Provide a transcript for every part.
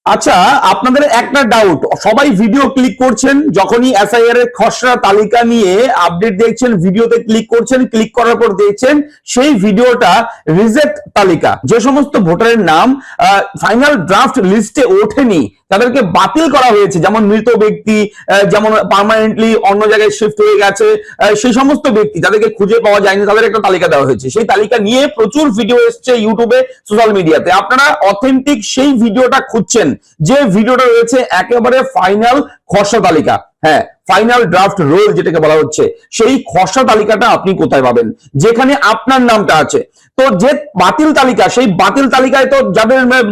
আচ্ছা, আপনাদের একটা ডাউট, সবাই ভিডিও ক্লিক করছেন, যখনই এসআইআর এর খসড়া তালিকা নিয়ে আপডেট দেখছেন, ভিডিওতে ক্লিক করছেন, ক্লিক করার পর দেখছেন সেই ভিডিওটা রিজেক্ট তালিকা, যে সমস্ত ভোটারের নাম ফাইনাল ড্রাফট লিস্টে ওঠেনি তাদেরকে বাতিল করা হয়েছে, যেমন মৃত ব্যক্তি, যেমন পার্মানেন্টলি অন্য জায়গায় শিফট হয়ে গেছে, সেই সমস্ত ব্যক্তি যাদেরকে খুঁজে পাওয়া যায়নি তাদের একটা তালিকা দেওয়া হয়েছে। সেই তালিকা নিয়ে প্রচুর ভিডিও এসছে ইউটিউবে, সোশ্যাল মিডিয়াতে। আপনারা অথেন্টিক সেই ভিডিওটা খুঁজছেন, যে ভিডিওটা রয়েছে একেবারে ফাইনাল খসড়া তালিকা, হ্যাঁ ফাইনাল ড্রাফট রোল যেটাকে বলা হচ্ছে, সেই খসড়া তালিকাটা আপনি কোথায় পাবেন যেখানে আপনার নামটা আছে। তো যে বাতিল তালিকা, সেই বাতিল তালিকায় তো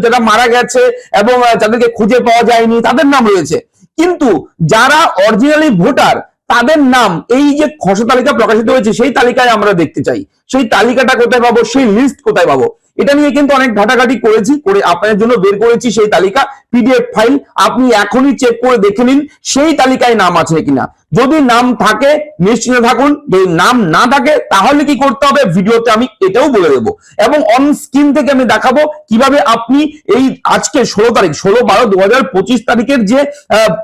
যারা মারা গেছে এবং যাদেরকে খুঁজে পাওয়া যায়নি তাদের নাম রয়েছে, কিন্তু যারা অরিজিনালি ভোটার তাদের নাম এই যে খসড়া তালিকা প্রকাশিত হয়েছে সেই তালিকায় আমরা দেখতে চাই। সেই তালিকাটা কোথায় পাবো, সেই লিস্ট কোথায় পাবো, এটা নিয়ে কিন্তু অনেক ঘাটাঘাটি করেছি, করে আপনাদের জন্য বের করেছি সেই তালিকা, পিডিএফ ফাইল। আপনি এখনই চেক করে দেখে নিন সেই তালিকায় নাম আছে কিনা। যদি নাম থাকে নিশ্চিন্ত থাকুন, যদি নাম না থাকে তাহলে কি করতে হবে ভিডিওতে আমি এটাও বলে দেবো, এবং অন স্ক্রিন থেকে আমি দেখাবো কিভাবে আপনি এই আজকে 16 তারিখ 16/12/2025 তারিখের যে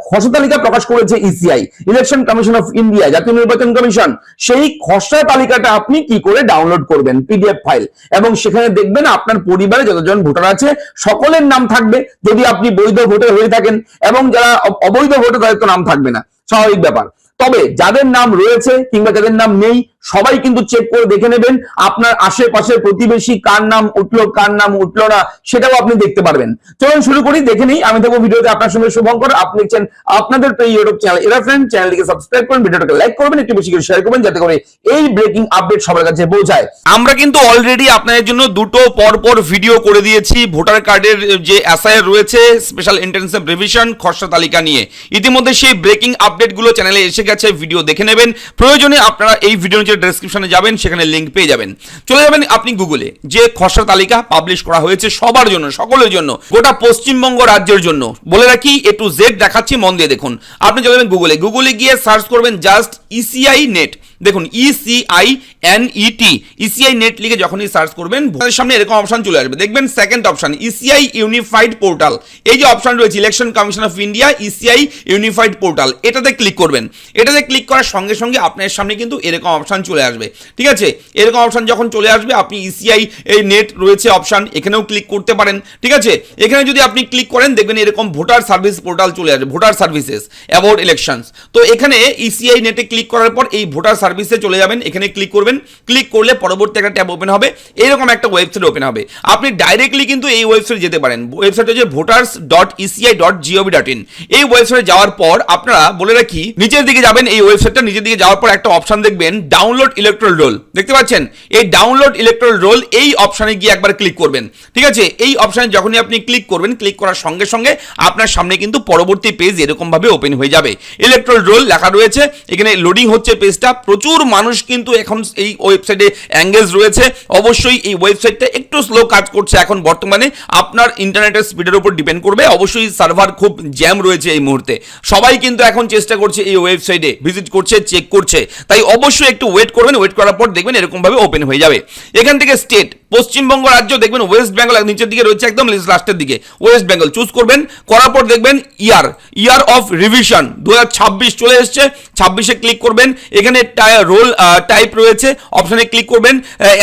খসড়া তালিকা প্রকাশ করেছে ECI, election commission of India, জাতীয় নির্বাচন কমিশন, সেই খসড়া তালিকাটা আপনি কি করে ডাউনলোড করবেন পিডিএফ ফাইল, এবং সেখানে দেখবেন আপনার পরিবারে যতজন ভোটার আছে সকলের নাম থাকবে যদি আপনি বৈধ ভোটার হয়ে থাকেন, এবং যারা অবৈধ ভোটার তাদের তো নাম থাকবে না, স্বাভাবিক ব্যাপার। তবে যাদের নাম রয়েছে কিংবা যাদের নাম নেই সবাই কিন্তু চেক করে দেখে নেবেন আপনার আশেপাশের প্রতিবেশী কার নাম উঠলো কার নাম উঠলো না সেটাও আপনি দেখতে পারবেন। চলুন শুরু করি, দেখে নেই। আমি থাকবো ভিডিওতে আপনার সঙ্গে শুভঙ্কর। আপনি দেখছেন আপনাদের প্রিয় ইউটিউব চ্যানেল এরা ফ্রেন্ড, চ্যানেলটিকে সাবস্ক্রাইব করুন, ভিডিওটাকে লাইক করবেন, একটু বেশি করে শেয়ার করবেন যাতে করে এই ব্রেকিং আপডেট সবার কাছে পৌঁছায়। আমরা কিন্তু অলরেডি আপনাদের জন্য দুটো পরপর ভিডিও করে দিয়েছি ভোটার কার্ডের যে এসআইআর রয়েছে, স্পেশাল ইন্টেনসিভ রিভিশন খসড়া তালিকা নিয়ে। ইতিমধ্যে সেই ব্রেকিং আপডেটগুলো চ্যানেলে এসে গেছে, ভিডিও দেখে নেবেন। প্রয়োজনে আপনারা এই ভিডিওর নিচে ডেসক্রিপশনে যাবেন, সেখানে লিংক পেয়ে যাবেন। চলে যাবেন আপনি গুগলে, যে খসড়া তালিকা পাবলিশ করা হয়েছে সবার জন্য, সকলের জন্য, গোটা পশ্চিমবঙ্গ রাজ্যের জন্য। বলে রাখি এ টু জেড দেখাচ্ছি, মন দিয়ে দেখুন। আপনি চলে যাবেন গুগলে গিয়ে সার্চ করবেন জাস্ট ইসিআই নেট। দেখুন ECINET, ইসিআই নেট লিখে যখনই সার্চ করবেন আপনাদের সামনে এরকম অপশন চলে আসবে। দেখবেন second option ECI unified portal, এই যে অপশন রয়েছে election commission of India ECI unified portal, এটাতে ক্লিক করবেন। এটাতে ক্লিক করার সঙ্গে সঙ্গে আপনার সামনে কিন্তু এরকম অপশন চলে আসবে, ঠিক আছে। এরকম অপশন যখন চলে আসবে আপনি ইসিআই এই নেট রয়েছে অপশন, এখানেও ক্লিক করতে পারেন, ঠিক আছে। এখানে যদি আপনি ক্লিক করেন দেখবেন এরকম ভোটার সার্ভিস পোর্টাল চলে আসবে, ভোটার সার্ভিসেস অ্যাবাউট ইলেকশনস। তো এখানে ইসিআই নেটে ক্লিক করার পর এই ভোটার সার্ভিসে চলে যাবেন, এখানে ক্লিক করবেন। ক্লিক করলে পরবর্তী একটা ট্যাব ওপেন হবে, এরকম একটা ওয়েবসাইট ওপেন হবে। আপনি ডাইরেক্টলি কিন্তু এই ওয়েবসাইটে যেতে পারেন। ওয়েবসাইট হচ্ছে voters.eci.gov.in। এই ওয়েবসাইটে যাওয়ার পর আপনারা বলে রাখি নিচের দিকে যাবেন, এই ওয়েবসাইটটা নিচের দিকে যাওয়ার পর একটা অপশন দেখবেন ডাউনলোড ইলেকট্রাল রোল, দেখতে পাচ্ছেন। এই ডাউনলোড ইলেকট্রাল রোল এই অপশনে গিয়ে একবার ক্লিক করবেন, ঠিক আছে। এই অপশনে যখনই আপনি ক্লিক করবেন, ক্লিক করার সঙ্গে সঙ্গে আপনার সামনে কিন্তু পরবর্তী পেজ এরকম ভাবে ওপেন হয়ে যাবে। ইলেকট্রাল রোল লেখা রয়েছে, এখানে লোডিং হচ্ছে পেজটা। প্রচুর মানুষ কিন্তু এখন এই ওয়েবসাইটে এঙ্গেজ রয়েছে। অবশ্যই এই ওয়েবসাইটটা একটু স্লো কাজ করছে এখন বর্তমানে, আপনার ইন্টারনেটের স্পিডের উপর ডিপেন্ড করবে। অবশ্যই সার্ভার খুব জ্যাম রয়েছে এই মুহূর্তে, সবাই কিন্তু এখন চেষ্টা করছে এই ওয়েবসাইটে ভিজিট করছে, চেক করছে, তাই অবশ্যই একটু ওয়েট করবেন। ওয়েট করার পর দেখবেন এরকম ভাবে ওপেন হয়ে যাবে। এখান থেকে স্টেট, পশ্চিমবঙ্গ রাজ্য দেখবেন ওয়েস্ট বেঙ্গল নিচের দিকে রয়েছে, একদম লাস্টের দিকে ওয়েস্ট বেঙ্গল চুজ করবেন। করার পর দেখবেন ইয়ার অফ রিভিশন 2026 চলে এসছে, 26-এ ক্লিক করবেন। এখানে রোল টাইপ রয়েছে, অপশনে ক্লিক করবেন,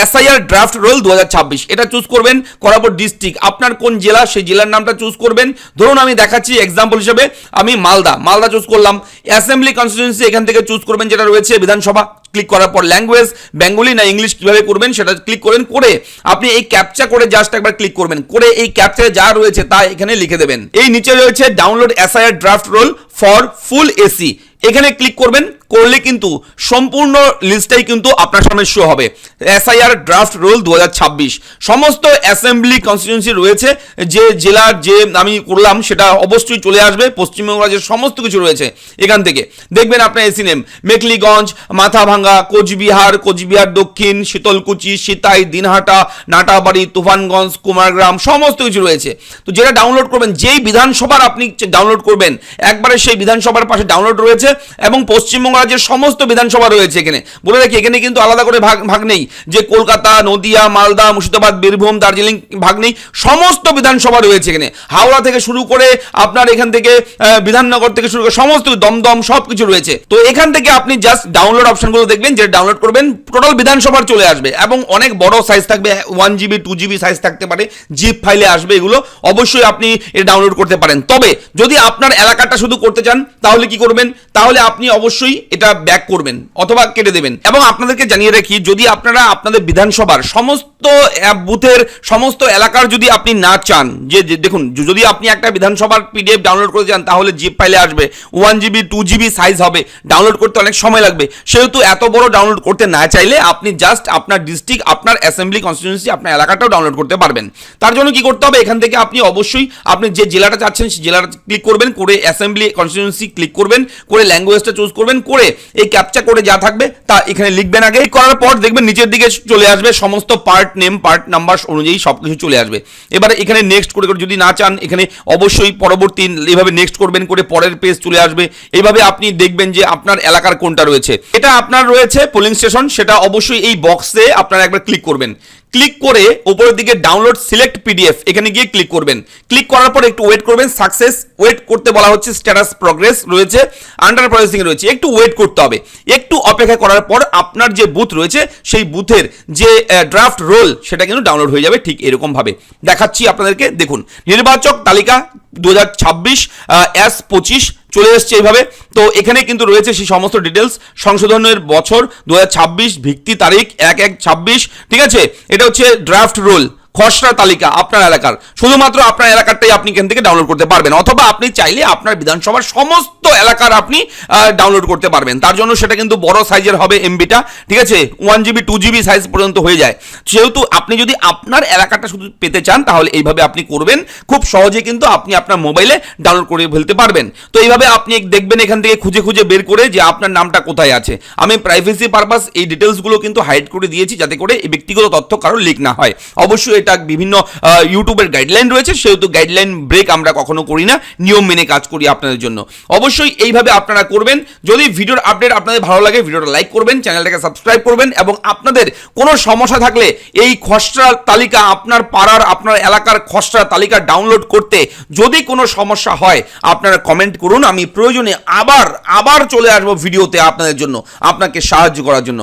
এসআইআর ড্রাফট রোল 2026 এটা চুজ করবেন। করার পর ডিস্ট্রিক্ট, আপনার কোন জেলা সেই জেলার নামটা চুজ করবেন। ধরুন আমি দেখাচ্ছি এক্সাম্পল হিসেবে, আমি মালদা চুজ করলাম। অ্যাসেম্বলি কনস্টিটিউয়েন্সি এখান থেকে চুজ করবেন, যেটা রয়েছে বিধানসভা। ক্লিক করার পর ল্যাঙ্গুয়েজ বেঙ্গলি না ইংলিশ কিভাবে করবেন সেটা ক্লিক করে আপনি এই ক্যাপচা করে জাস্ট একবার ক্লিক করবেন, করে এই ক্যাপচারে যা রয়েছে তা এখানে লিখে দেবেন। এই নিচে রয়েছে download SIR draft roll for full AC, এখানে ক্লিক করবেন। করলে কিন্তু সম্পূর্ণ লিস্টটাই কিন্তু আপনার সামনে শো হবে। এসআইআর ড্রাফট রোল 2026 সমস্ত অ্যাসেম্বলি কনস্টিটিউয়েন্সি রয়েছে, যে জেলার যে আমি করলাম সেটা অবশ্যই চলে আসবে। পশ্চিমবঙ্গ রাজ্যের সমস্ত কিছু রয়েছে এখান থেকে। দেখবেন আপনার এসি নেম মেখলিগঞ্জ, মাথাভাঙ্গা, কোচবিহার দক্ষিণ, শীতলকুচি, সিতাই, দিনহাটা, নাটাবাড়ি, তুফানগঞ্জ, কুমারগ্রাম সমস্ত কিছু রয়েছে। তো যেটা ডাউনলোড করবেন, যেই বিধানসভার আপনি ডাউনলোড করবেন একবারে সেই বিধানসভার পাশে ডাউনলোড রয়েছে, এবং পশ্চিমবঙ্গ রাজ্যের সমস্ত বিধানসভা রয়েছে এখানে। বলে রাখি এখানে কিন্তু আলাদা করে ভাগ নেই যে কলকাতা, নদিয়া, মালদা, মুর্শিদাবাদ, বীরভূম, দার্জিলিং ভাগ নেই, সমস্ত বিধানসভা রয়েছে এখানে। হাওড়া থেকে শুরু করে আপনার এখান থেকে বিধাননগর থেকে শুরু করে সমস্ত দমদম সবকিছু রয়েছে। তো এখান থেকে আপনি জাস্ট ডাউনলোড অপশনগুলো দেখবেন, যেটা ডাউনলোড করবেন টোটাল বিধানসভার চলে আসবে এবং অনেক বড় সাইজ থাকবে, 1 GB 2 GB সাইজ থাকতে পারে, জিপ ফাইলে আসবে। এগুলো অবশ্যই আপনি এটা ডাউনলোড করতে পারেন। তবে যদি আপনার এলাকাটা শুধু করতে চান তাহলে কি করবেন, তাহলে আপনি অবশ্যই এটা ব্যাক করবেন অথবা কেটে দেবেন। এবং আপনাদেরকে জানিয়ে রাখি, যদি আপনারা আপনাদের বিধানসভার সমস্ত বুথের সমস্ত এলাকার যদি আপনি না চান, যে দেখুন যদি আপনি একটা বিধানসভার PDF ডাউনলোড করতে চান তাহলে জিপ ফাইলে আসবে, 1 GB 2 GB সাইজ হবে, ডাউনলোড করতে অনেক সময় লাগবে। সেহেতু এত বড় ডাউনলোড করতে না চাইলে আপনি জাস্ট আপনার ডিস্ট্রিক্ট, আপনার অ্যাসেম্বলি কনস্টিটিউয়েন্সি, আপনার এলাকাটাও ডাউনলোড করতে পারবেন। তার জন্য কি করতে হবে, এখান থেকে আপনি অবশ্যই আপনি যে জেলাটা চাচ্ছেন সেই জেলাটা ক্লিক করবেন, করে অ্যাসেম্বলি কনস্টিটিউয়েন্সি ক্লিক করবেন, করে ল্যাঙ্গুয়েজটা চুজ করবেন, করে এই ক্যাপচা করে যা থাকবে তা এখানে লিখবেন। আগে করার পর দেখবেন নিচের দিকে চলে আসবে সমস্ত পার্ট নেম, পার্ট নাম্বার অনুযায়ী সবকিছু চলে আসবে। এবারে এখানে নেক্সট করে যদি না চান, এখানে অবশ্যই পরবর্তী এইভাবে নেক্সট করবেন, করে পরের পেজ চলে আসবে। এইভাবে আপনি দেখবেন যে আপনার এলাকার কোনটা রয়েছে। এটা আপনার রয়েছে পোলিং স্টেশন, সেটা অবশ্যই এই বক্সে আপনারা একবার ক্লিক করবেন। ক্লিক করে উপরের দিকে ডাউনলোড সিলেক্ট PDF এখানে গিয়ে ক্লিক করবেন। ক্লিক করার পর একটু ওয়েট করবেন, সাকসেস ওয়েট করতে বলা হচ্ছে, স্ট্যাটাস প্রগ্রেস রয়েছে, আন্ডার প্রসেসিং রয়েছে, একটু ওয়েট করতে হবে। একটু অপেক্ষা করার পর আপনার যে বুথ রয়েছে সেই বুথের যে ড্রাফট রোল সেটা কিন্তু ডাউনলোড হয়ে যাবে। ঠিক এরকম ভাবে দেখাচ্ছি আপনাদেরকে। দেখুন নির্বাচক তালিকা 2026 S25 চলে এসছে এইভাবে। তো এখানে কিন্তু রয়েছে সেই সমস্ত ডিটেলস, সংশোধনের বছর 2026, ভিত্তি তারিখ 1/1/26, ঠিক আছে। এটা হচ্ছে ড্রাফট রোল, খসড়া তালিকা আপনার এলাকার, শুধুমাত্র আপনার এলাকারটাই আপনি এখান থেকে ডাউনলোড করতে পারবেন, অথবা আপনি চাইলে আপনার বিধানসভার সমস্ত এলাকার আপনি ডাউনলোড করতে পারবেন। তার জন্য সেটা কিন্তু বড় সাইজের হবে MB-টা, ঠিক আছে, 1 GB 2 GB সাইজ পর্যন্ত হয়ে যায়। সেহেতু আপনি যদি আপনার এলাকাটা শুধু পেতে চান তাহলে এইভাবে আপনি করবেন, খুব সহজে কিন্তু আপনি আপনার মোবাইলে ডাউনলোড করে ফেলতে পারবেন। তো এইভাবে আপনি দেখবেন এখান থেকে খুঁজে খুঁজে বের করে যে আপনার নামটা কোথায় আছে। আমি প্রাইভেসি পারপাস এই ডিটেলসগুলো কিন্তু হাইড করে দিয়েছি যাতে করে এই ব্যক্তিগত তথ্য কারো লিক না হয়। অবশ্যই এটা বিভিন্ন ইউটিউবের গাইডলাইন রয়েছে, সেহেতু গাইডলাইন ব্রেক আমরা কখনো করি না, নিয়ম মেনে কাজ করি আপনাদের জন্য। অবশ্যই এইভাবে আপনারা করবেন। যদি ভিডিওর আপডেট আপনাদের ভালো লাগে ভিডিওটা লাইক করবেন, চ্যানেলটাকে সাবস্ক্রাইব করবেন, এবং আপনাদের কোনো সমস্যা থাকলে এই খসড়া তালিকা, আপনার পাড়ার আপনার এলাকার খসড়া তালিকা ডাউনলোড করতে যদি কোনো সমস্যা হয় আপনারা কমেন্ট করুন। আমি প্রয়োজনে আবার চলে আসবো ভিডিওতে আপনাদের জন্য, আপনাকে সাহায্য করার জন্য।